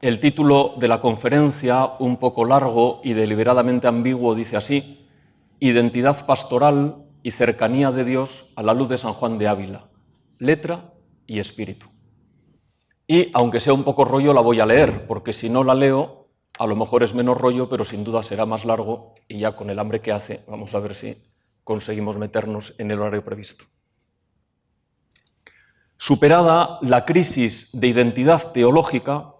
El título de la conferencia, un poco largo y deliberadamente ambiguo, dice así: Identidad pastoral y cercanía de Dios a la luz de San Juan de Ávila, letra y espíritu. Y, aunque sea un poco rollo, la voy a leer, porque si no la leo, a lo mejor es menos rollo, pero sin duda será más largo, y ya con el hambre que hace, vamos a ver si conseguimos meternos en el horario previsto. Superada la crisis de identidad teológica,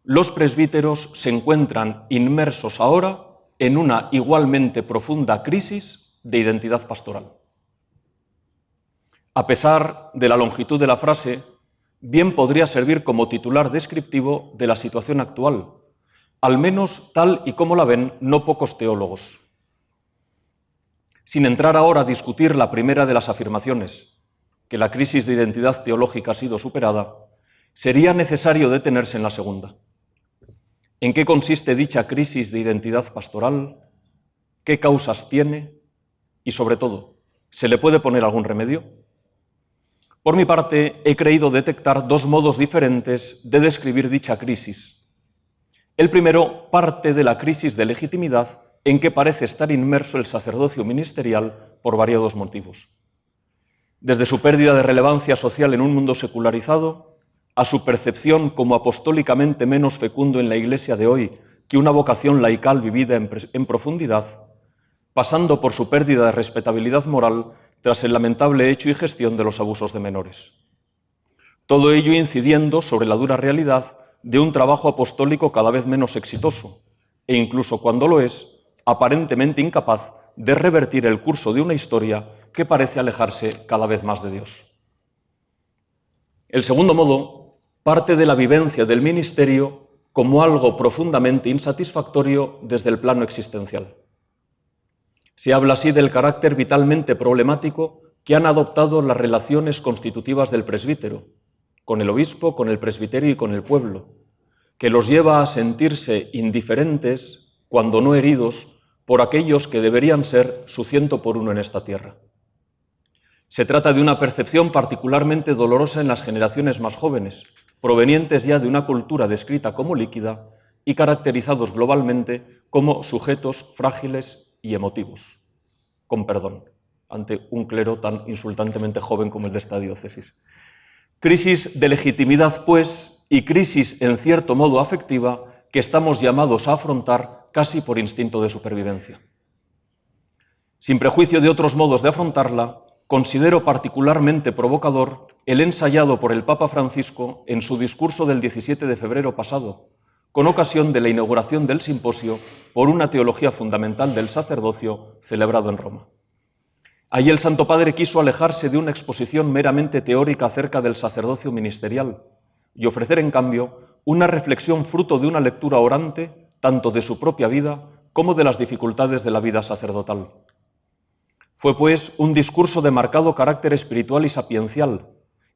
los presbíteros se encuentran inmersos ahora en una igualmente profunda crisis de identidad pastoral. A pesar de la longitud de la frase, bien podría servir como titular descriptivo de la situación actual, al menos tal y como la ven no pocos teólogos. Sin entrar ahora a discutir la primera de las afirmaciones, que la crisis de identidad teológica ha sido superada, sería necesario detenerse en la segunda. ¿En qué consiste dicha crisis de identidad pastoral? ¿Qué causas tiene? Y sobre todo, ¿se le puede poner algún remedio? Por mi parte, he creído detectar dos modos diferentes de describir dicha crisis. El primero parte de la crisis de legitimidad en que parece estar inmerso el sacerdocio ministerial por variados motivos. Desde su pérdida de relevancia social en un mundo secularizado, a su percepción como apostólicamente menos fecundo en la Iglesia de hoy que una vocación laical vivida en profundidad, pasando por su pérdida de respetabilidad moral tras el lamentable hecho y gestión de los abusos de menores. Todo ello incidiendo sobre la dura realidad de un trabajo apostólico cada vez menos exitoso, e incluso cuando lo es, aparentemente incapaz de revertir el curso de una historia que parece alejarse cada vez más de Dios. El segundo modo parte de la vivencia del ministerio como algo profundamente insatisfactorio desde el plano existencial. Se habla así del carácter vitalmente problemático que han adoptado las relaciones constitutivas del presbítero, con el obispo, con el presbiterio y con el pueblo, que los lleva a sentirse indiferentes, cuando no heridos, por aquellos que deberían ser su 100 por 1 en esta tierra. Se trata de una percepción particularmente dolorosa en las generaciones más jóvenes, provenientes ya de una cultura descrita como líquida y caracterizados globalmente como sujetos frágiles y emotivos, con perdón, ante un clero tan insultantemente joven como el de esta diócesis. Crisis de legitimidad, pues, y crisis en cierto modo afectiva que estamos llamados a afrontar casi por instinto de supervivencia. Sin prejuicio de otros modos de afrontarla, considero particularmente provocador el ensayado por el Papa Francisco en su discurso del 17 de febrero pasado, con ocasión de la inauguración del simposio por una teología fundamental del sacerdocio celebrado en Roma. Allí el Santo Padre quiso alejarse de una exposición meramente teórica acerca del sacerdocio ministerial y ofrecer, en cambio, una reflexión fruto de una lectura orante tanto de su propia vida como de las dificultades de la vida sacerdotal. Fue, pues, un discurso de marcado carácter espiritual y sapiencial,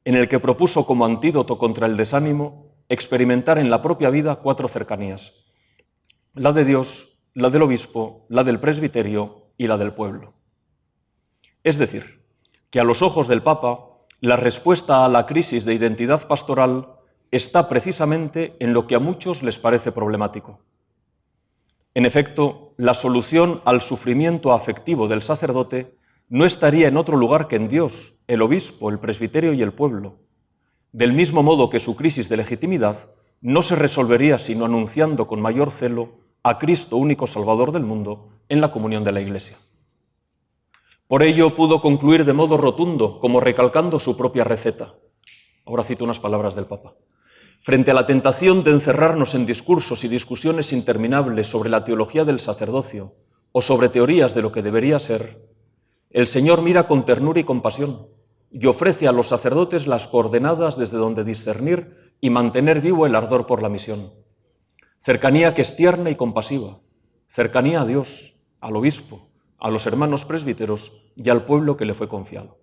en el que propuso como antídoto contra el desánimo experimentar en la propia vida 4 cercanías: la de Dios, la del obispo, la del presbiterio y la del pueblo. Es decir, que a los ojos del Papa, la respuesta a la crisis de identidad pastoral está precisamente en lo que a muchos les parece problemático. En efecto, la solución al sufrimiento afectivo del sacerdote no estaría en otro lugar que en Dios, el obispo, el presbiterio y el pueblo, del mismo modo que su crisis de legitimidad no se resolvería sino anunciando con mayor celo a Cristo, único Salvador del mundo, en la comunión de la Iglesia. Por ello pudo concluir de modo rotundo, como recalcando su propia receta. Ahora cito unas palabras del Papa. Frente a la tentación de encerrarnos en discursos y discusiones interminables sobre la teología del sacerdocio o sobre teorías de lo que debería ser, el Señor mira con ternura y compasión y ofrece a los sacerdotes las coordenadas desde donde discernir y mantener vivo el ardor por la misión. Cercanía que es tierna y compasiva, cercanía a Dios, al obispo, a los hermanos presbíteros y al pueblo que le fue confiado.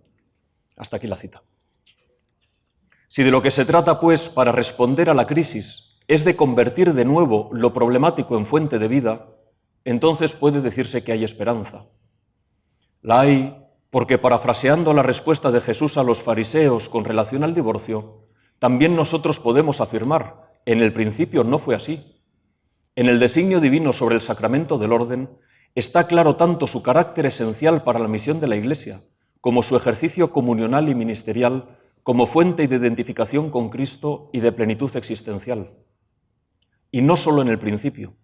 Hasta aquí la cita. Si de lo que se trata, pues, para responder a la crisis es de convertir de nuevo lo problemático en fuente de vida, entonces puede decirse que hay esperanza. La hay porque, parafraseando la respuesta de Jesús a los fariseos con relación al divorcio, también nosotros podemos afirmar en el principio no fue así. En el designio divino sobre el sacramento del orden está claro tanto su carácter esencial para la misión de la Iglesia, como su ejercicio comunional y ministerial, como fuente de identificación con Cristo y de plenitud existencial. Y no solo en el principio.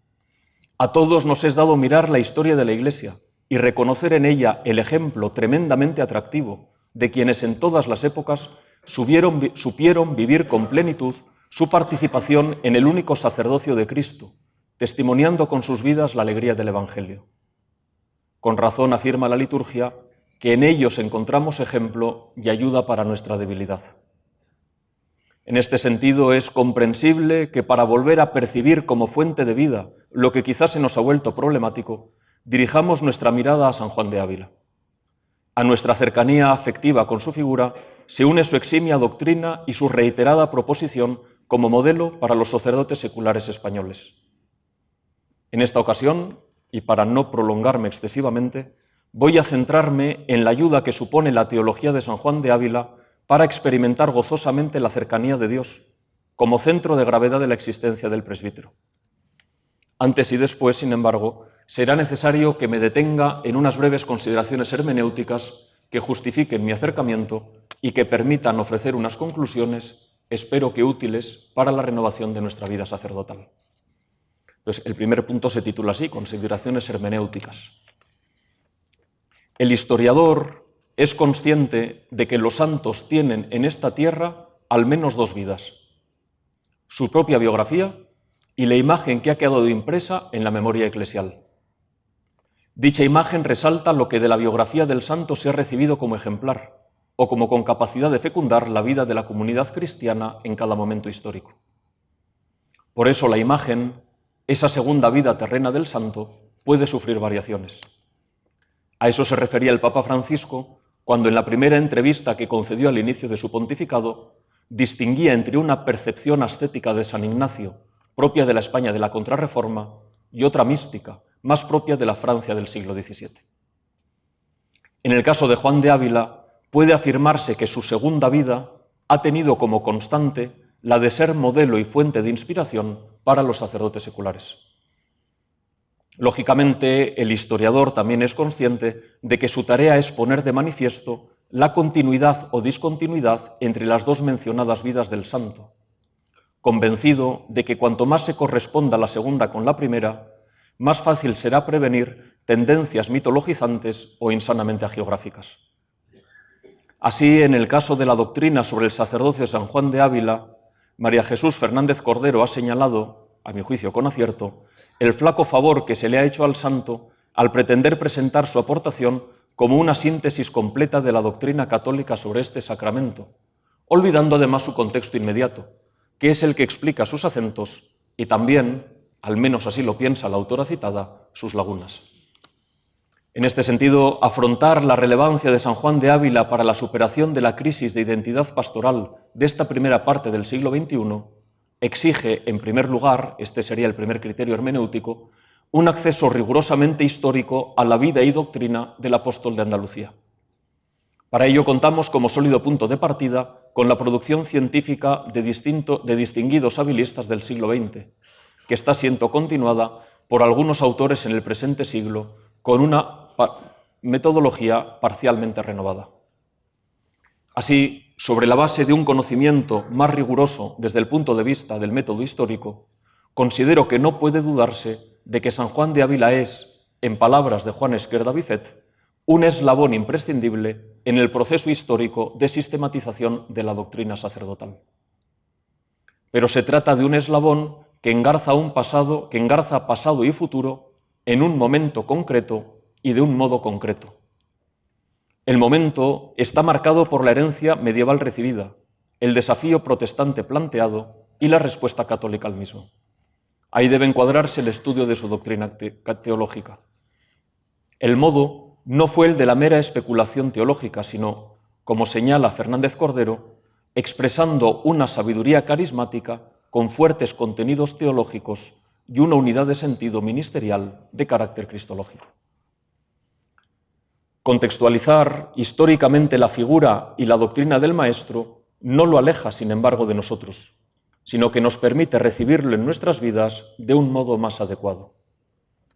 A todos nos es dado mirar la historia de la Iglesia y reconocer en ella el ejemplo tremendamente atractivo de quienes en todas las épocas supieron vivir con plenitud su participación en el único sacerdocio de Cristo, testimoniando con sus vidas la alegría del Evangelio. Con razón afirma la liturgia que en ellos encontramos ejemplo y ayuda para nuestra debilidad. En este sentido, es comprensible que para volver a percibir como fuente de vida lo que quizás se nos ha vuelto problemático, dirijamos nuestra mirada a San Juan de Ávila. A nuestra cercanía afectiva con su figura se une su eximia doctrina y su reiterada proposición como modelo para los sacerdotes seculares españoles. En esta ocasión, y para no prolongarme excesivamente, voy a centrarme en la ayuda que supone la teología de San Juan de Ávila para experimentar gozosamente la cercanía de Dios, como centro de gravedad de la existencia del presbítero. Antes y después, sin embargo, será necesario que me detenga en unas breves consideraciones hermenéuticas que justifiquen mi acercamiento y que permitan ofrecer unas conclusiones, espero que útiles para la renovación de nuestra vida sacerdotal. Entonces, el primer punto se titula así, consideraciones hermenéuticas. El historiador es consciente de que los santos tienen en esta tierra al menos dos vidas: su propia biografía y la imagen que ha quedado impresa en la memoria eclesial. Dicha imagen resalta lo que de la biografía del santo se ha recibido como ejemplar o como con capacidad de fecundar la vida de la comunidad cristiana en cada momento histórico. Por eso la imagen, esa segunda vida terrena del santo, puede sufrir variaciones. A eso se refería el Papa Francisco cuando en la primera entrevista que concedió al inicio de su pontificado distinguía entre una percepción ascética de San Ignacio, propia de la España de la Contrarreforma, y otra mística, más propia de la Francia del siglo XVII. En el caso de Juan de Ávila, puede afirmarse que su segunda vida ha tenido como constante la de ser modelo y fuente de inspiración para los sacerdotes seculares. Lógicamente, el historiador también es consciente de que su tarea es poner de manifiesto la continuidad o discontinuidad entre las dos mencionadas vidas del santo, convencido de que cuanto más se corresponda la segunda con la primera, más fácil será prevenir tendencias mitologizantes o insanamente hagiográficas. Así, en el caso de la doctrina sobre el sacerdocio de San Juan de Ávila, María Jesús Fernández Cordero ha señalado, a mi juicio con acierto, el flaco favor que se le ha hecho al santo al pretender presentar su aportación como una síntesis completa de la doctrina católica sobre este sacramento, olvidando además su contexto inmediato, que es el que explica sus acentos y también, al menos así lo piensa la autora citada, sus lagunas. En este sentido, afrontar la relevancia de San Juan de Ávila para la superación de la crisis de identidad pastoral de esta primera parte del siglo XXI exige, en primer lugar, este sería el primer criterio hermenéutico, un acceso rigurosamente histórico a la vida y doctrina del apóstol de Andalucía. Para ello contamos como sólido punto de partida con la producción científica de distinguidos habilistas del siglo XX, que está siendo continuada por algunos autores en el presente siglo con una metodología parcialmente renovada. Así, sobre la base de un conocimiento más riguroso desde el punto de vista del método histórico, considero que no puede dudarse de que San Juan de Ávila es, en palabras de Juan Esquerda Bifet, un eslabón imprescindible en el proceso histórico de sistematización de la doctrina sacerdotal. Pero se trata de un eslabón que engarza pasado y futuro en un momento concreto y de un modo concreto. El momento está marcado por la herencia medieval recibida, el desafío protestante planteado y la respuesta católica al mismo. Ahí debe encuadrarse el estudio de su doctrina teológica. El modo no fue el de la mera especulación teológica, sino, como señala Fernández Cordero, expresando una sabiduría carismática con fuertes contenidos teológicos y una unidad de sentido ministerial de carácter cristológico. Contextualizar históricamente la figura y la doctrina del Maestro no lo aleja, sin embargo, de nosotros, sino que nos permite recibirlo en nuestras vidas de un modo más adecuado.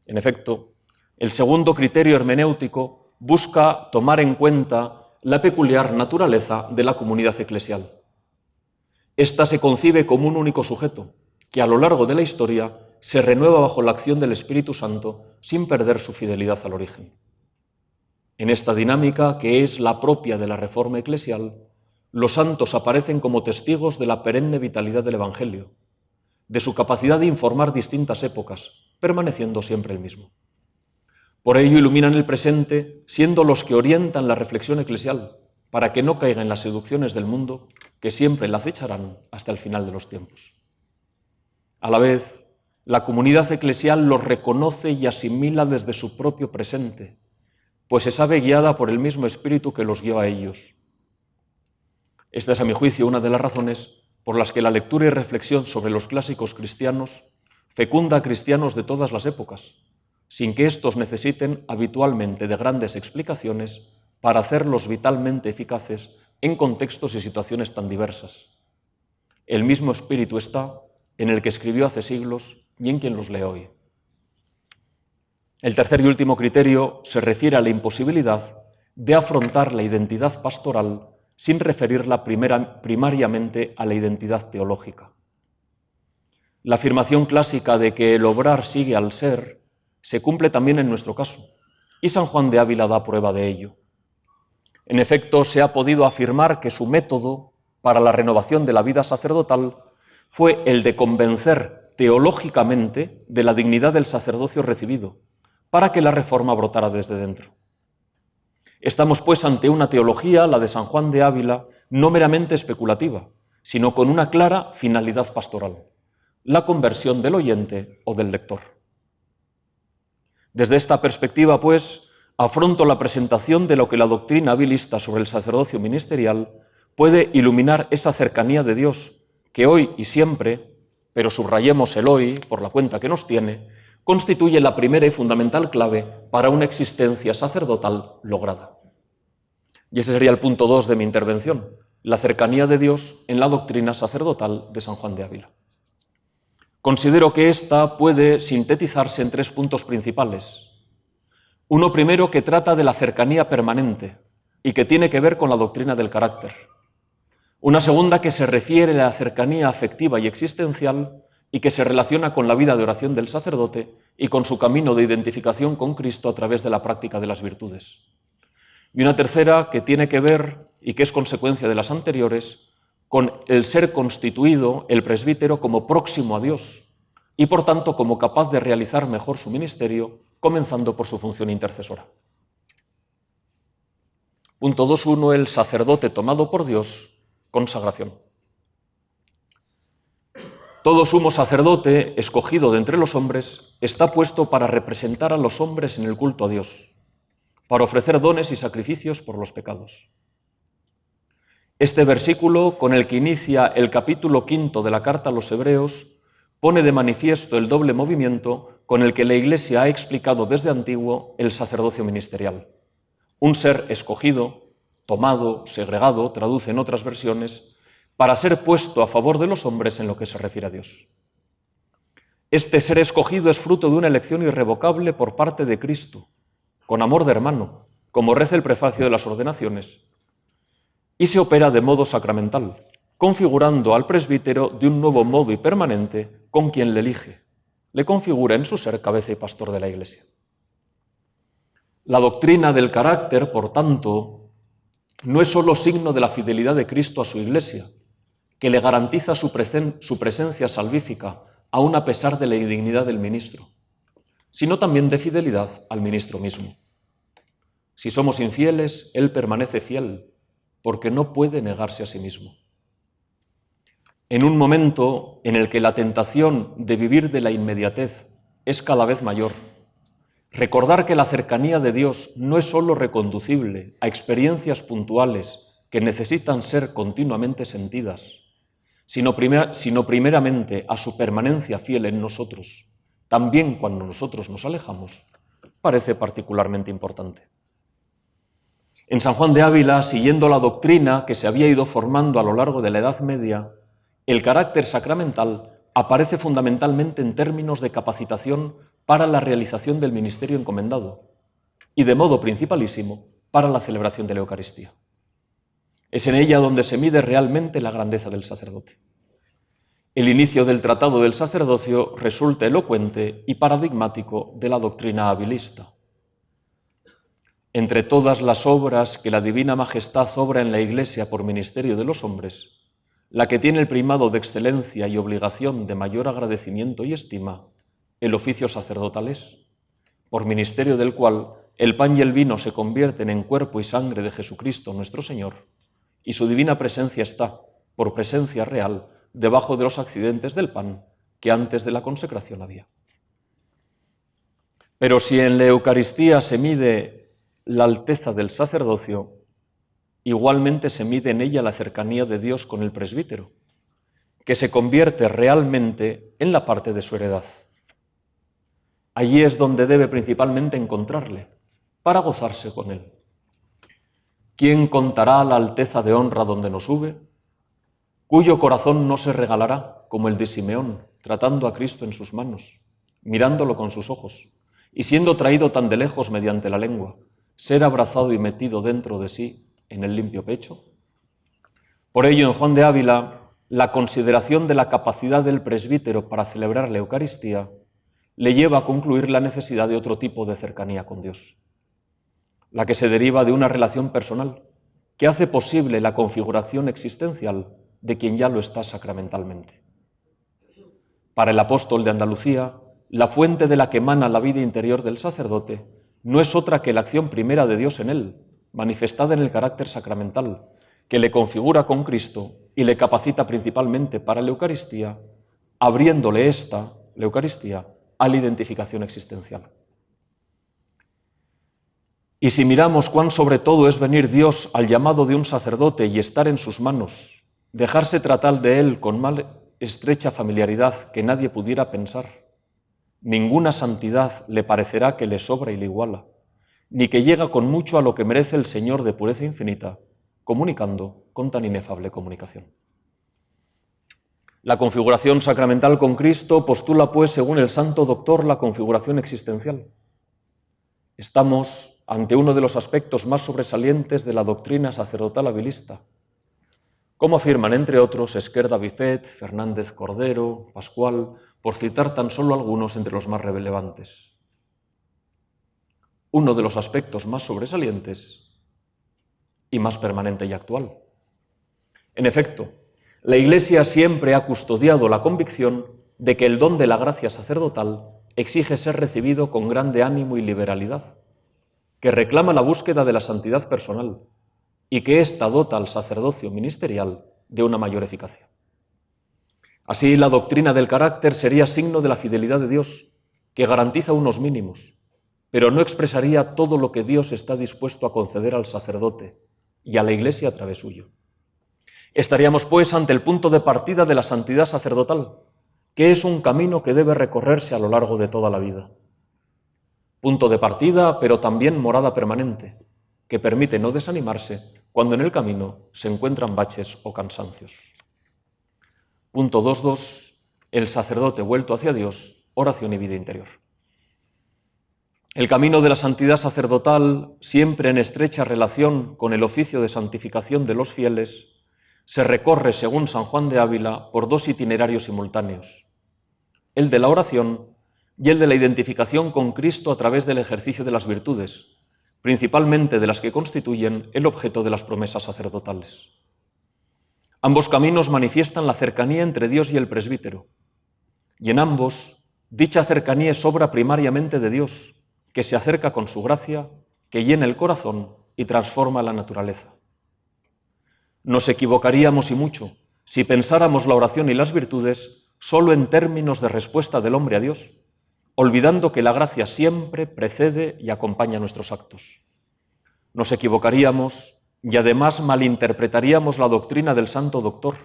En efecto, el segundo criterio hermenéutico busca tomar en cuenta la peculiar naturaleza de la comunidad eclesial. Esta se concibe como un único sujeto, que a lo largo de la historia se renueva bajo la acción del Espíritu Santo sin perder su fidelidad al origen. En esta dinámica, que es la propia de la reforma eclesial, los santos aparecen como testigos de la perenne vitalidad del Evangelio, de su capacidad de informar distintas épocas, permaneciendo siempre el mismo. Por ello iluminan el presente, siendo los que orientan la reflexión eclesial, para que no caiga en las seducciones del mundo, que siempre la acecharán hasta el final de los tiempos. A la vez, la comunidad eclesial los reconoce y asimila desde su propio presente, pues se sabe guiada por el mismo Espíritu que los guió a ellos. Esta es, a mi juicio, una de las razones por las que la lectura y reflexión sobre los clásicos cristianos fecunda a cristianos de todas las épocas, sin que éstos necesiten habitualmente de grandes explicaciones para hacerlos vitalmente eficaces en contextos y situaciones tan diversas. El mismo Espíritu está en el que escribió hace siglos y en quien los lee hoy. El tercer y último criterio se refiere a la imposibilidad de afrontar la identidad pastoral sin referirla primariamente a la identidad teológica. La afirmación clásica de que el obrar sigue al ser se cumple también en nuestro caso, y San Juan de Ávila da prueba de ello. En efecto, se ha podido afirmar que su método para la renovación de la vida sacerdotal fue el de convencer teológicamente de la dignidad del sacerdocio recibido, para que la reforma brotara desde dentro. Estamos pues ante una teología, la de San Juan de Ávila, no meramente especulativa, sino con una clara finalidad pastoral, la conversión del oyente o del lector. Desde esta perspectiva, pues, afronto la presentación de lo que la doctrina abilista sobre el sacerdocio ministerial puede iluminar esa cercanía de Dios, que hoy y siempre, pero subrayemos el hoy por la cuenta que nos tiene, constituye la primera y fundamental clave para una existencia sacerdotal lograda. Y ese sería el punto 2 de mi intervención, la cercanía de Dios en la doctrina sacerdotal de San Juan de Ávila. Considero que esta puede sintetizarse en 3 puntos principales. Uno primero, que trata de la cercanía permanente y que tiene que ver con la doctrina del carácter. Una segunda, que se refiere a la cercanía afectiva y existencial y que se relaciona con la vida de oración del sacerdote y con su camino de identificación con Cristo a través de la práctica de las virtudes. Y una tercera, que tiene que ver, y que es consecuencia de las anteriores, con el ser constituido el presbítero como próximo a Dios y por tanto como capaz de realizar mejor su ministerio, comenzando por su función intercesora. Punto 2.1. El sacerdote tomado por Dios, consagración. Todo sumo sacerdote, escogido de entre los hombres, está puesto para representar a los hombres en el culto a Dios, para ofrecer dones y sacrificios por los pecados. Este versículo, con el que inicia el capítulo 5 de la carta a los Hebreos, pone de manifiesto el doble movimiento con el que la Iglesia ha explicado desde antiguo el sacerdocio ministerial. Un ser escogido, tomado, segregado, traduce en otras versiones, para ser puesto a favor de los hombres en lo que se refiere a Dios. Este ser escogido es fruto de una elección irrevocable por parte de Cristo, con amor de hermano, como reza el prefacio de las ordenaciones, y se opera de modo sacramental, configurando al presbítero de un nuevo modo y permanente con quien le elige, le configura en su ser cabeza y pastor de la Iglesia. La doctrina del carácter, por tanto, no es solo signo de la fidelidad de Cristo a su Iglesia, que le garantiza su presencia salvífica, aun a pesar de la indignidad del ministro, sino también de fidelidad al ministro mismo. Si somos infieles, él permanece fiel, porque no puede negarse a sí mismo. En un momento en el que la tentación de vivir de la inmediatez es cada vez mayor, recordar que la cercanía de Dios no es solo reconducible a experiencias puntuales que necesitan ser continuamente sentidas, sino primeramente a su permanencia fiel en nosotros, también cuando nosotros nos alejamos, parece particularmente importante. En San Juan de Ávila, siguiendo la doctrina que se había ido formando a lo largo de la Edad Media el carácter sacramental aparece fundamentalmente en términos de capacitación para la realización del ministerio encomendado y, de modo principalísimo, para la celebración de la Eucaristía. Es en ella donde se mide realmente la grandeza del sacerdote. El inicio del Tratado del Sacerdocio resulta elocuente y paradigmático de la doctrina abilista. Entre todas las obras que la Divina Majestad obra en la Iglesia por ministerio de los hombres, la que tiene el primado de excelencia y obligación de mayor agradecimiento y estima, el oficio sacerdotal es, por ministerio del cual el pan y el vino se convierten en cuerpo y sangre de Jesucristo nuestro Señor, y su divina presencia está, por presencia real, debajo de los accidentes del pan que antes de la consecración había. Pero si en la Eucaristía se mide la alteza del sacerdocio, igualmente se mide en ella la cercanía de Dios con el presbítero, que se convierte realmente en la parte de su heredad. Allí es donde debe principalmente encontrarle, para gozarse con él. ¿Quién contará la alteza de honra donde nos sube? Cuyo corazón no se regalará, como el de Simeón, tratando a Cristo en sus manos, mirándolo con sus ojos, y siendo traído tan de lejos mediante la lengua, ser abrazado y metido dentro de sí en el limpio pecho. Por ello, en Juan de Ávila, la consideración de la capacidad del presbítero para celebrar la Eucaristía le lleva a concluir la necesidad de otro tipo de cercanía con Dios, la que se deriva de una relación personal que hace posible la configuración existencial de quien ya lo está sacramentalmente. Para el apóstol de Andalucía, la fuente de la que emana la vida interior del sacerdote no es otra que la acción primera de Dios en él, manifestada en el carácter sacramental, que le configura con Cristo y le capacita principalmente para la Eucaristía, abriéndole esta, la Eucaristía, a la identificación existencial. Y si miramos cuán sobre todo es venir Dios al llamado de un sacerdote y estar en sus manos, dejarse tratar de él con más estrecha familiaridad que nadie pudiera pensar, ninguna santidad le parecerá que le sobra y le iguala, ni que llega con mucho a lo que merece el Señor de pureza infinita, comunicando con tan inefable comunicación. La configuración sacramental con Cristo postula, pues, según el Santo Doctor, la configuración existencial. Estamos ante uno de los aspectos más sobresalientes de la doctrina sacerdotal abilista, como afirman, entre otros, Esquerda Bifet, Fernández Cordero, Pascual, por citar tan solo algunos entre los más relevantes. Uno de los aspectos más sobresalientes y más permanente y actual. En efecto, la Iglesia siempre ha custodiado la convicción de que el don de la gracia sacerdotal exige ser recibido con grande ánimo y liberalidad, que reclama la búsqueda de la santidad personal y que ésta dota al sacerdocio ministerial de una mayor eficacia. Así, la doctrina del carácter sería signo de la fidelidad de Dios, que garantiza unos mínimos, pero no expresaría todo lo que Dios está dispuesto a conceder al sacerdote y a la Iglesia a través suyo. Estaríamos, pues, ante el punto de partida de la santidad sacerdotal, que es un camino que debe recorrerse a lo largo de toda la vida. Punto de partida, pero también morada permanente, que permite no desanimarse cuando en el camino se encuentran baches o cansancios. Punto 2.2. El sacerdote vuelto hacia Dios, oración y vida interior. El camino de la santidad sacerdotal, siempre en estrecha relación con el oficio de santificación de los fieles, se recorre, según San Juan de Ávila, por dos itinerarios simultáneos: el de la oración y el de la identificación con Cristo a través del ejercicio de las virtudes, principalmente de las que constituyen el objeto de las promesas sacerdotales. Ambos caminos manifiestan la cercanía entre Dios y el presbítero, y en ambos, dicha cercanía es obra primariamente de Dios, que se acerca con su gracia, que llena el corazón y transforma la naturaleza. Nos equivocaríamos y mucho si pensáramos la oración y las virtudes solo en términos de respuesta del hombre a Dios, olvidando que la gracia siempre precede y acompaña nuestros actos. Nos equivocaríamos y además malinterpretaríamos la doctrina del Santo Doctor,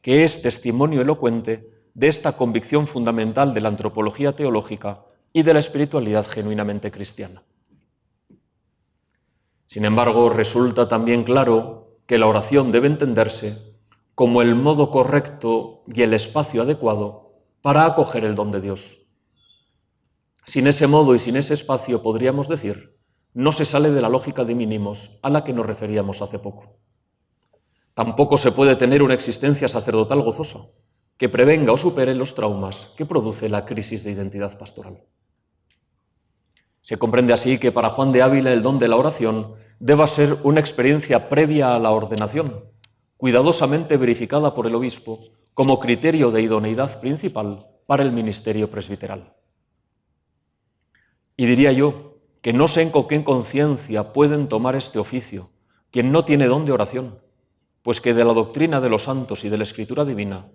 que es testimonio elocuente de esta convicción fundamental de la antropología teológica y de la espiritualidad genuinamente cristiana. Sin embargo, resulta también claro que la oración debe entenderse como el modo correcto y el espacio adecuado para acoger el don de Dios. Sin ese modo y sin ese espacio, podríamos decir, no se sale de la lógica de mínimos a la que nos referíamos hace poco. Tampoco se puede tener una existencia sacerdotal gozosa, que prevenga o supere los traumas que produce la crisis de identidad pastoral. Se comprende así que para Juan de Ávila el don de la oración deba ser una experiencia previa a la ordenación, cuidadosamente verificada por el obispo como criterio de idoneidad principal para el ministerio presbiteral. Y diría yo que no sé con qué conciencia pueden tomar este oficio quien no tiene don de oración, pues que de la doctrina de los santos y de la Escritura divina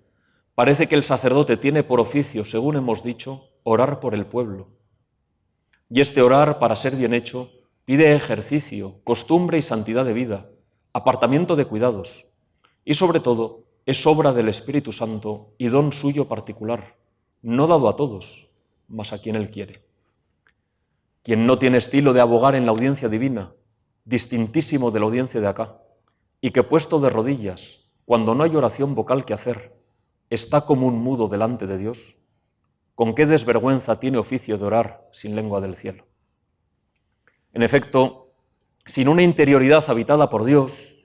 parece que el sacerdote tiene por oficio, según hemos dicho, orar por el pueblo. Y este orar, para ser bien hecho, pide ejercicio, costumbre y santidad de vida, apartamiento de cuidados, y sobre todo es obra del Espíritu Santo y don suyo particular, no dado a todos, mas a quien Él quiere. Quien no tiene estilo de abogar en la audiencia divina, distintísimo de la audiencia de acá, y que puesto de rodillas, cuando no hay oración vocal que hacer, está como un mudo delante de Dios, ¿con qué desvergüenza tiene oficio de orar sin lengua del cielo? En efecto, sin una interioridad habitada por Dios,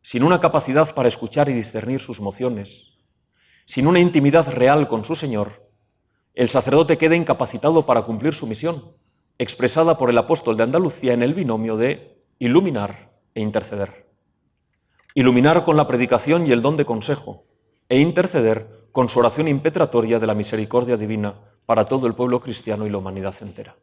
sin una capacidad para escuchar y discernir sus mociones, sin una intimidad real con su Señor, el sacerdote queda incapacitado para cumplir su misión, expresada por el apóstol de Andalucía en el binomio de iluminar e interceder. Iluminar con la predicación y el don de consejo, e interceder con su oración impetratoria de la misericordia divina para todo el pueblo cristiano y la humanidad entera.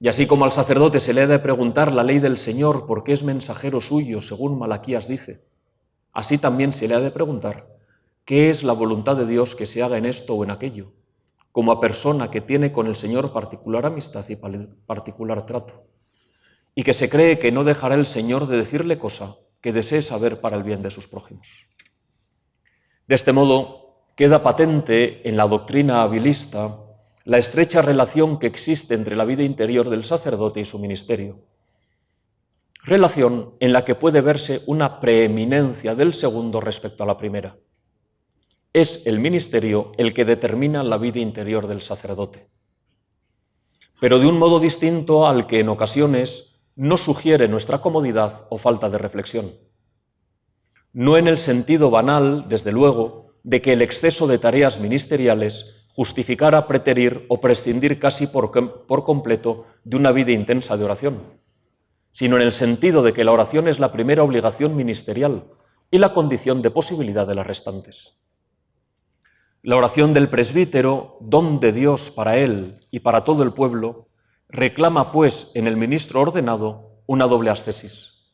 Y así como al sacerdote se le ha de preguntar la ley del Señor porque es mensajero suyo, según Malaquías dice, así también se le ha de preguntar qué es la voluntad de Dios que se haga en esto o en aquello, como a persona que tiene con el Señor particular amistad y particular trato, y que se cree que no dejará el Señor de decirle cosa que desee saber para el bien de sus prójimos. De este modo, queda patente en la doctrina abilista la estrecha relación que existe entre la vida interior del sacerdote y su ministerio, relación en la que puede verse una preeminencia del segundo respecto a la primera. Es el ministerio el que determina la vida interior del sacerdote, pero de un modo distinto al que en ocasiones nos sugiere nuestra comodidad o falta de reflexión. No en el sentido banal, desde luego, de que el exceso de tareas ministeriales justificara preterir o prescindir casi por completo de una vida intensa de oración, sino en el sentido de que la oración es la primera obligación ministerial y la condición de posibilidad de las restantes. La oración del presbítero, don de Dios para él y para todo el pueblo, reclama pues en el ministro ordenado una doble ascesis,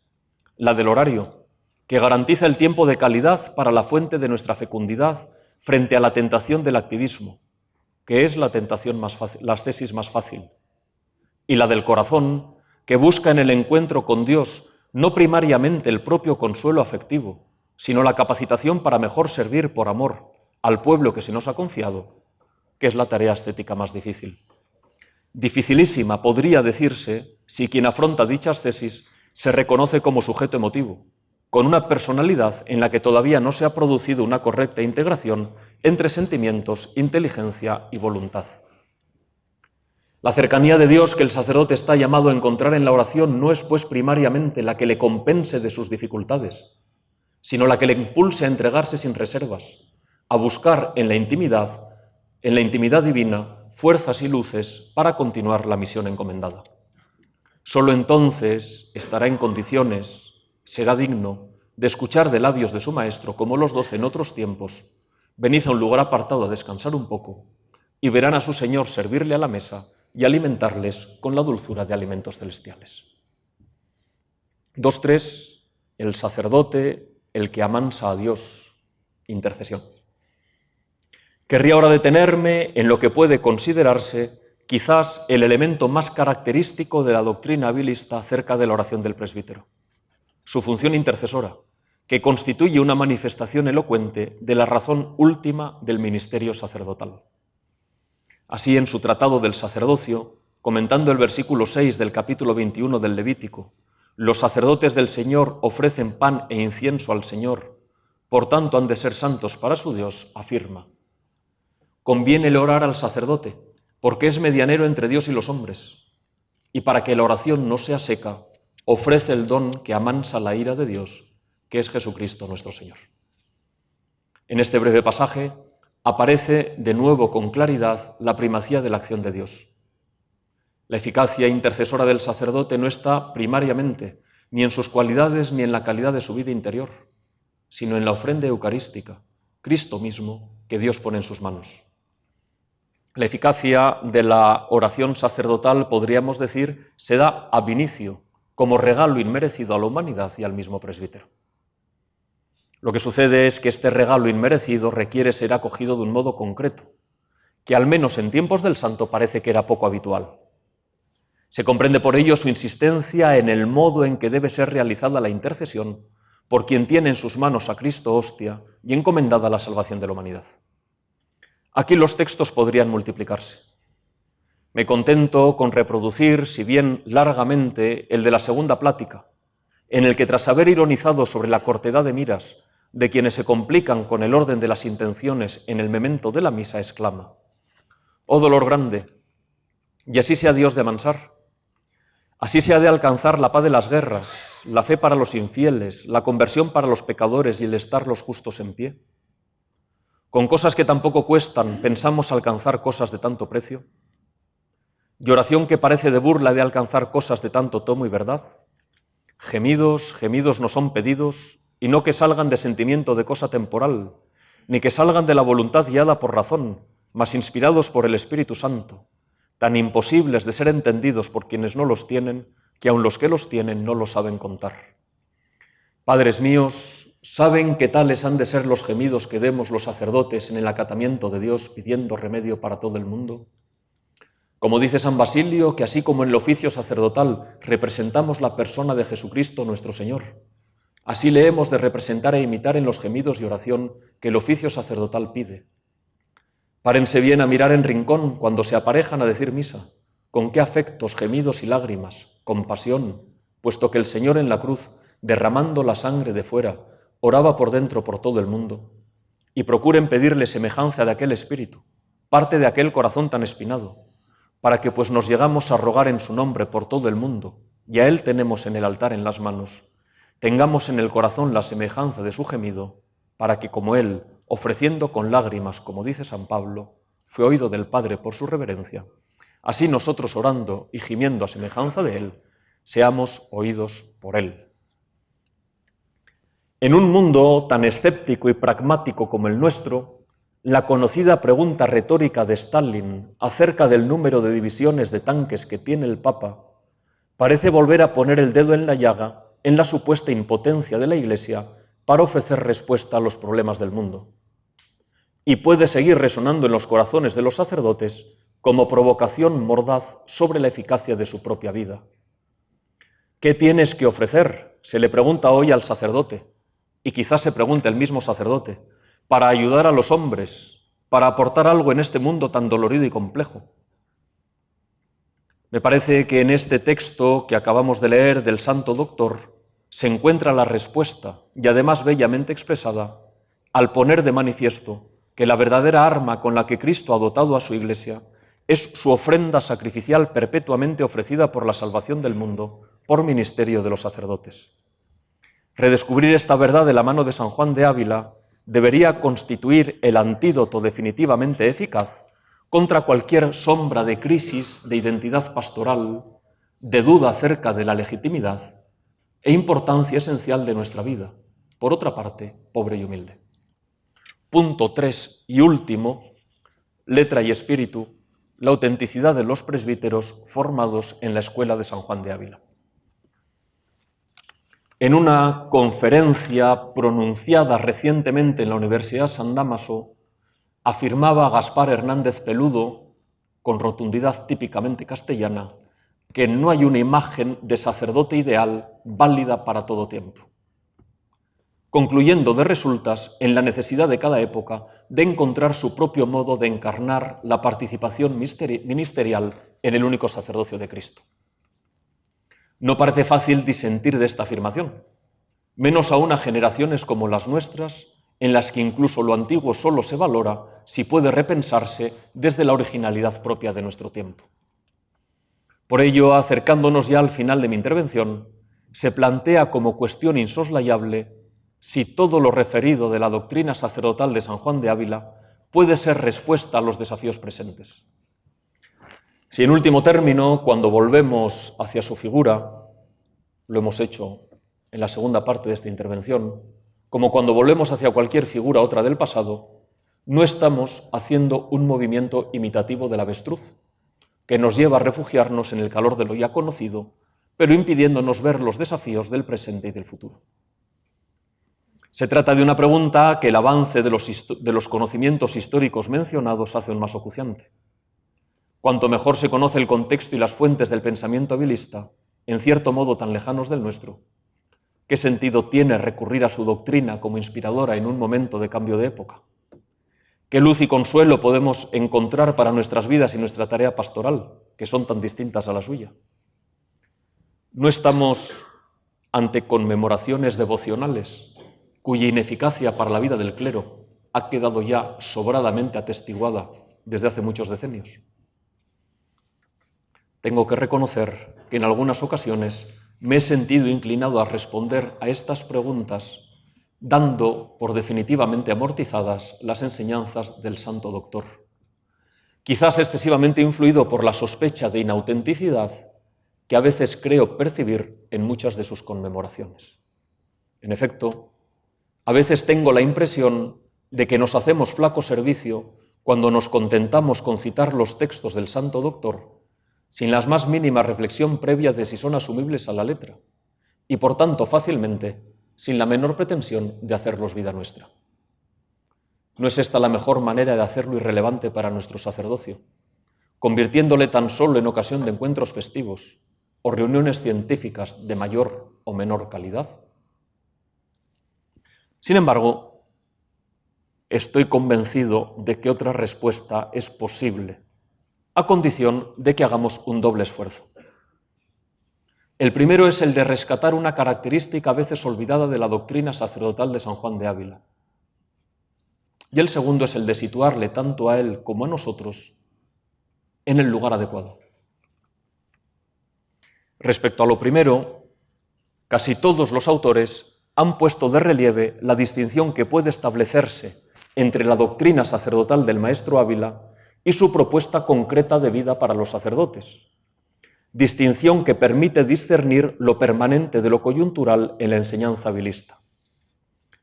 la del horario, que garantiza el tiempo de calidad para la fuente de nuestra fecundidad frente a la tentación del activismo, que es la tentación más fácil, la ascesis más fácil, y la del corazón, que busca en el encuentro con Dios no primariamente el propio consuelo afectivo, sino la capacitación para mejor servir por amor al pueblo que se nos ha confiado, que es la tarea ascética más difícil. Dificilísima podría decirse si quien afronta dicha ascesis se reconoce como sujeto emotivo, con una personalidad en la que todavía no se ha producido una correcta integración entre sentimientos, inteligencia y voluntad. La cercanía de Dios que el sacerdote está llamado a encontrar en la oración no es pues primariamente la que le compense de sus dificultades, sino la que le impulse a entregarse sin reservas, a buscar en la intimidad divina, fuerzas y luces para continuar la misión encomendada. Solo entonces estará en condiciones, será digno de escuchar de labios de su maestro, como los 12 en otros tiempos, venid a un lugar apartado a descansar un poco, y verán a su Señor servirle a la mesa y alimentarles con la dulzura de alimentos celestiales. 2.3. El sacerdote, el que amansa a Dios, intercesión. Querría ahora detenerme en lo que puede considerarse quizás el elemento más característico de la doctrina abilista acerca de la oración del presbítero, su función intercesora, que constituye una manifestación elocuente de la razón última del ministerio sacerdotal. Así, en su Tratado del Sacerdocio, comentando el versículo 6 del capítulo 21 del Levítico, los sacerdotes del Señor ofrecen pan e incienso al Señor, por tanto han de ser santos para su Dios, afirma. Conviene orar al sacerdote, porque es medianero entre Dios y los hombres, y para que la oración no sea seca, ofrece el don que amansa la ira de Dios, que es Jesucristo nuestro Señor. En este breve pasaje aparece de nuevo con claridad la primacía de la acción de Dios. La eficacia intercesora del sacerdote no está primariamente ni en sus cualidades ni en la calidad de su vida interior, sino en la ofrenda eucarística, Cristo mismo, que Dios pone en sus manos. La eficacia de la oración sacerdotal, podríamos decir, se da ab inicio, como regalo inmerecido a la humanidad y al mismo presbítero. Lo que sucede es que este regalo inmerecido requiere ser acogido de un modo concreto, que al menos en tiempos del santo parece que era poco habitual. Se comprende por ello su insistencia en el modo en que debe ser realizada la intercesión por quien tiene en sus manos a Cristo hostia y encomendada la salvación de la humanidad. Aquí los textos podrían multiplicarse. Me contento con reproducir, si bien largamente, el de la segunda plática, en el que tras haber ironizado sobre la cortedad de miras de quienes se complican con el orden de las intenciones en el memento de la misa, exclama: «Oh dolor grande, y así sea Dios de amansar, así se ha de alcanzar la paz de las guerras, la fe para los infieles, la conversión para los pecadores y el estar los justos en pie. Con cosas que tampoco cuestan, pensamos alcanzar cosas de tanto precio. Y oración que parece de burla de alcanzar cosas de tanto tomo y verdad. Gemidos, gemidos no son pedidos, y no que salgan de sentimiento de cosa temporal, ni que salgan de la voluntad guiada por razón, mas inspirados por el Espíritu Santo, tan imposibles de ser entendidos por quienes no los tienen, que aun los que los tienen no lo saben contar. Padres míos, ¿saben qué tales han de ser los gemidos que demos los sacerdotes en el acatamiento de Dios pidiendo remedio para todo el mundo? Como dice San Basilio, que así como en el oficio sacerdotal representamos la persona de Jesucristo nuestro Señor, así le hemos de representar e imitar en los gemidos y oración que el oficio sacerdotal pide. Párense bien a mirar en rincón cuando se aparejan a decir misa, con qué afectos, gemidos y lágrimas, compasión, puesto que el Señor en la cruz, derramando la sangre de fuera, oraba por dentro por todo el mundo, y procuren pedirle semejanza de aquel espíritu, parte de aquel corazón tan espinado, para que pues nos llegamos a rogar en su nombre por todo el mundo, y a él tenemos en el altar en las manos, tengamos en el corazón la semejanza de su gemido, para que como él, ofreciendo con lágrimas, como dice San Pablo, fue oído del Padre por su reverencia, así nosotros orando y gimiendo a semejanza de él, seamos oídos por él. En un mundo tan escéptico y pragmático como el nuestro, la conocida pregunta retórica de Stalin acerca del número de divisiones de tanques que tiene el Papa parece volver a poner el dedo en la llaga en la supuesta impotencia de la Iglesia para ofrecer respuesta a los problemas del mundo. Y puede seguir resonando en los corazones de los sacerdotes como provocación mordaz sobre la eficacia de su propia vida. ¿Qué tienes que ofrecer?, se le pregunta hoy al sacerdote. Y quizás se pregunte el mismo sacerdote, para ayudar a los hombres, para aportar algo en este mundo tan dolorido y complejo. Me parece que en este texto que acabamos de leer del Santo Doctor se encuentra la respuesta, y además bellamente expresada, al poner de manifiesto que la verdadera arma con la que Cristo ha dotado a su Iglesia es su ofrenda sacrificial perpetuamente ofrecida por la salvación del mundo por ministerio de los sacerdotes. Redescubrir esta verdad de la mano de San Juan de Ávila debería constituir el antídoto definitivamente eficaz contra cualquier sombra de crisis de identidad pastoral, de duda acerca de la legitimidad e importancia esencial de nuestra vida, por otra parte, pobre y humilde. Punto 3 y último, letra y espíritu, la autenticidad de los presbíteros formados en la escuela de San Juan de Ávila. En una conferencia pronunciada recientemente en la Universidad San Dámaso, afirmaba Gaspar Hernández Peludo, con rotundidad típicamente castellana, que no hay una imagen de sacerdote ideal válida para todo tiempo, concluyendo de resultas en la necesidad de cada época de encontrar su propio modo de encarnar la participación ministerial en el único sacerdocio de Cristo. No parece fácil disentir de esta afirmación, menos aún a generaciones como las nuestras, en las que incluso lo antiguo solo se valora si puede repensarse desde la originalidad propia de nuestro tiempo. Por ello, acercándonos ya al final de mi intervención, se plantea como cuestión insoslayable si todo lo referido de la doctrina sacerdotal de San Juan de Ávila puede ser respuesta a los desafíos presentes. Si en último término, cuando volvemos hacia su figura, lo hemos hecho en la segunda parte de esta intervención, como cuando volvemos hacia cualquier figura otra del pasado, no estamos haciendo un movimiento imitativo del avestruz, que nos lleva a refugiarnos en el calor de lo ya conocido, pero impidiéndonos ver los desafíos del presente y del futuro. Se trata de una pregunta que el avance de los conocimientos históricos mencionados hace aún más acuciante. Cuanto mejor se conoce el contexto y las fuentes del pensamiento abilista, en cierto modo tan lejanos del nuestro, ¿qué sentido tiene recurrir a su doctrina como inspiradora en un momento de cambio de época? ¿Qué luz y consuelo podemos encontrar para nuestras vidas y nuestra tarea pastoral, que son tan distintas a la suya? No estamos ante conmemoraciones devocionales, cuya ineficacia para la vida del clero ha quedado ya sobradamente atestiguada desde hace muchos decenios. Tengo que reconocer que en algunas ocasiones me he sentido inclinado a responder a estas preguntas dando por definitivamente amortizadas las enseñanzas del Santo Doctor, quizás excesivamente influido por la sospecha de inautenticidad que a veces creo percibir en muchas de sus conmemoraciones. En efecto, a veces tengo la impresión de que nos hacemos flaco servicio cuando nos contentamos con citar los textos del Santo Doctor sin la más mínima reflexión previa de si son asumibles a la letra, y por tanto fácilmente, sin la menor pretensión de hacerlos vida nuestra. ¿No es esta la mejor manera de hacerlo irrelevante para nuestro sacerdocio, convirtiéndole tan solo en ocasión de encuentros festivos o reuniones científicas de mayor o menor calidad? Sin embargo, estoy convencido de que otra respuesta es posible, a condición de que hagamos un doble esfuerzo. El primero es el de rescatar una característica a veces olvidada de la doctrina sacerdotal de San Juan de Ávila. Y el segundo es el de situarle tanto a él como a nosotros en el lugar adecuado. Respecto a lo primero, casi todos los autores han puesto de relieve la distinción que puede establecerse entre la doctrina sacerdotal del maestro Ávila y su propuesta concreta de vida para los sacerdotes, distinción que permite discernir lo permanente de lo coyuntural en la enseñanza abilista.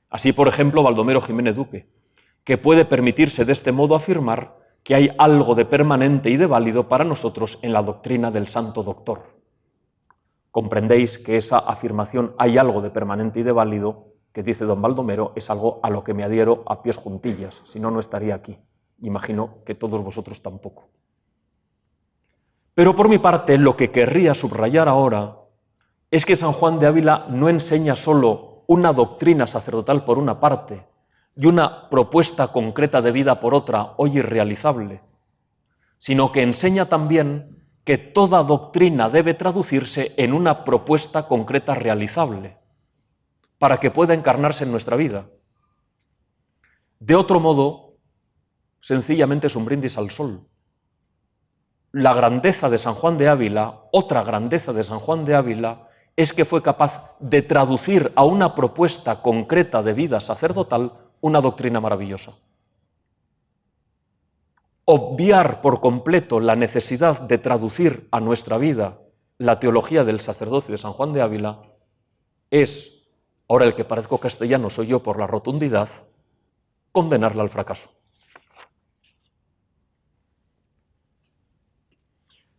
Así, por ejemplo, Baldomero Jiménez Duque, que puede permitirse de este modo afirmar que hay algo de permanente y de válido para nosotros en la doctrina del Santo Doctor. Comprendéis que esa afirmación, hay algo de permanente y de válido, que dice don Baldomero, es algo a lo que me adhiero a pies juntillas, si no, no estaría aquí. Imagino que todos vosotros tampoco. Pero por mi parte, lo que querría subrayar ahora es que San Juan de Ávila no enseña solo una doctrina sacerdotal por una parte y una propuesta concreta de vida por otra, hoy irrealizable, sino que enseña también que toda doctrina debe traducirse en una propuesta concreta realizable, para que pueda encarnarse en nuestra vida. De otro modo, sencillamente es un brindis al sol. La grandeza de San Juan de Ávila, otra grandeza de San Juan de Ávila, es que fue capaz de traducir a una propuesta concreta de vida sacerdotal una doctrina maravillosa. Obviar por completo la necesidad de traducir a nuestra vida la teología del sacerdocio de San Juan de Ávila es, ahora el que parezco castellano soy yo por la rotundidad, condenarla al fracaso.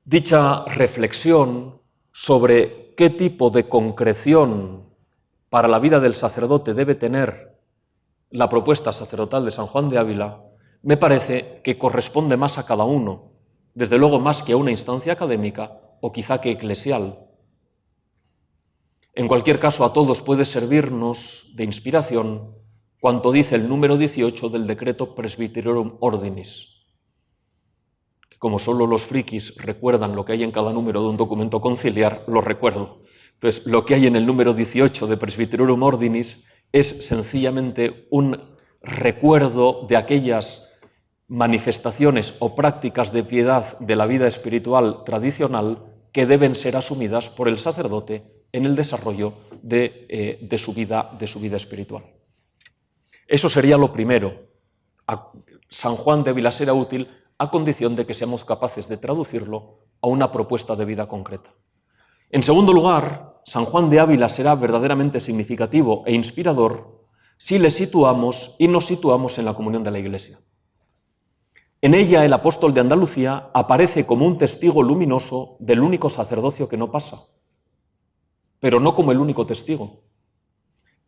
Dicha reflexión sobre qué tipo de concreción para la vida del sacerdote debe tener la propuesta sacerdotal de San Juan de Ávila, me parece que corresponde más a cada uno, desde luego más que a una instancia académica o quizá que eclesial. En cualquier caso, a todos puede servirnos de inspiración cuanto dice el número 18 del decreto Presbyterorum Ordinis, que como solo los frikis recuerdan lo que hay en cada número de un documento conciliar, lo recuerdo. Entonces, lo que hay en el número 18 de Presbyterorum Ordinis es sencillamente un recuerdo de aquellas manifestaciones o prácticas de piedad de la vida espiritual tradicional que deben ser asumidas por el sacerdote en el desarrollo de su vida espiritual. Eso sería lo primero. San Juan de Ávila será útil a condición de que seamos capaces de traducirlo a una propuesta de vida concreta. En segundo lugar, San Juan de Ávila será verdaderamente significativo e inspirador si le situamos y nos situamos en la comunión de la Iglesia. En ella el apóstol de Andalucía aparece como un testigo luminoso del único sacerdocio que no pasa, pero no como el único testigo.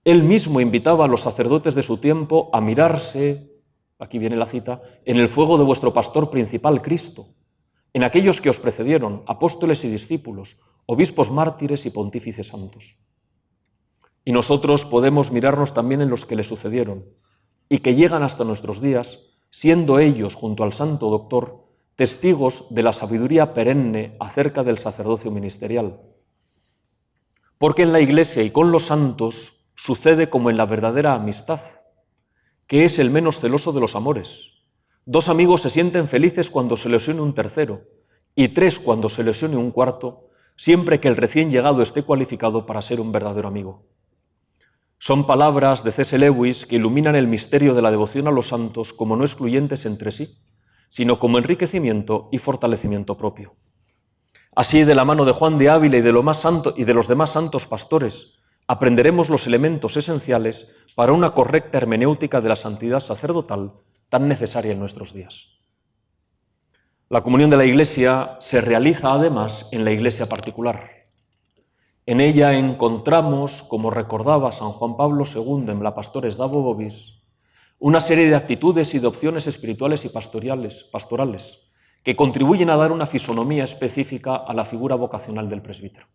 Él mismo invitaba a los sacerdotes de su tiempo a mirarse, aquí viene la cita, en el fuego de vuestro pastor principal, Cristo, en aquellos que os precedieron, apóstoles y discípulos, obispos mártires y pontífices santos. Y nosotros podemos mirarnos también en los que le sucedieron y que llegan hasta nuestros días, siendo ellos, junto al Santo Doctor, testigos de la sabiduría perenne acerca del sacerdocio ministerial. Porque en la Iglesia y con los santos sucede como en la verdadera amistad, que es el menos celoso de los amores. Dos amigos se sienten felices cuando se les une un tercero, y tres cuando se les une un cuarto, siempre que el recién llegado esté cualificado para ser un verdadero amigo. Son palabras de C.S. Lewis que iluminan el misterio de la devoción a los santos como no excluyentes entre sí, sino como enriquecimiento y fortalecimiento propio. Así, de la mano de Juan de Ávila y de los demás santos pastores, aprenderemos los elementos esenciales para una correcta hermenéutica de la santidad sacerdotal tan necesaria en nuestros días. La comunión de la Iglesia se realiza además en la Iglesia particular. En ella encontramos, como recordaba San Juan Pablo II en la Pastores Dabo Vobis, una serie de actitudes y de opciones espirituales y pastorales que contribuyen a dar una fisonomía específica a la figura vocacional del presbítero.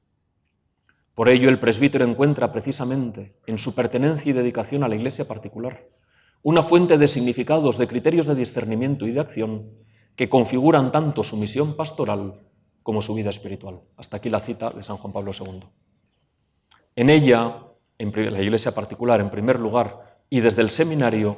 Por ello, el presbítero encuentra precisamente en su pertenencia y dedicación a la Iglesia particular una fuente de significados, de criterios de discernimiento y de acción que configuran tanto su misión pastoral como su vida espiritual. Hasta aquí la cita de San Juan Pablo II. En ella, en la Iglesia particular, en primer lugar, y desde el seminario,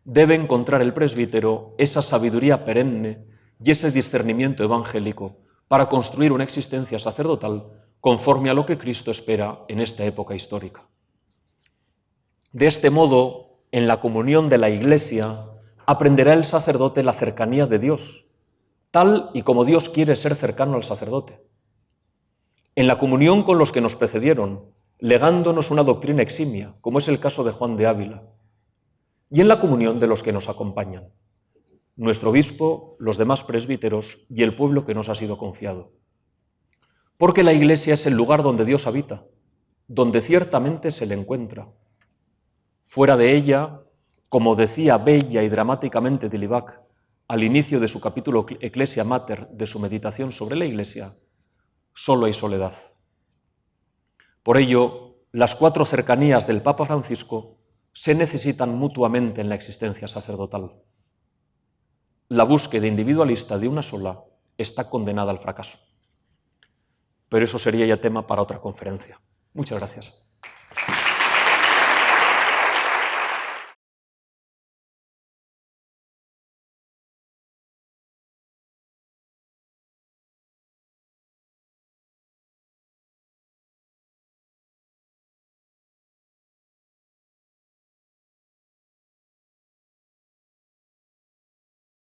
debe encontrar el presbítero esa sabiduría perenne y ese discernimiento evangélico para construir una existencia sacerdotal conforme a lo que Cristo espera en esta época histórica. De este modo, en la comunión de la Iglesia, aprenderá el sacerdote la cercanía de Dios, tal y como Dios quiere ser cercano al sacerdote. En la comunión con los que nos precedieron, legándonos una doctrina eximia, como es el caso de Juan de Ávila, y en la comunión de los que nos acompañan, nuestro obispo, los demás presbíteros y el pueblo que nos ha sido confiado. Porque la Iglesia es el lugar donde Dios habita, donde ciertamente se le encuentra. Fuera de ella, como decía bella y dramáticamente Dilibac al inicio de su capítulo Ecclesia Mater de su meditación sobre la Iglesia, solo hay soledad. Por ello, las cuatro cercanías del Papa Francisco se necesitan mutuamente en la existencia sacerdotal. La búsqueda individualista de una sola está condenada al fracaso. Pero eso sería ya tema para otra conferencia. Muchas gracias.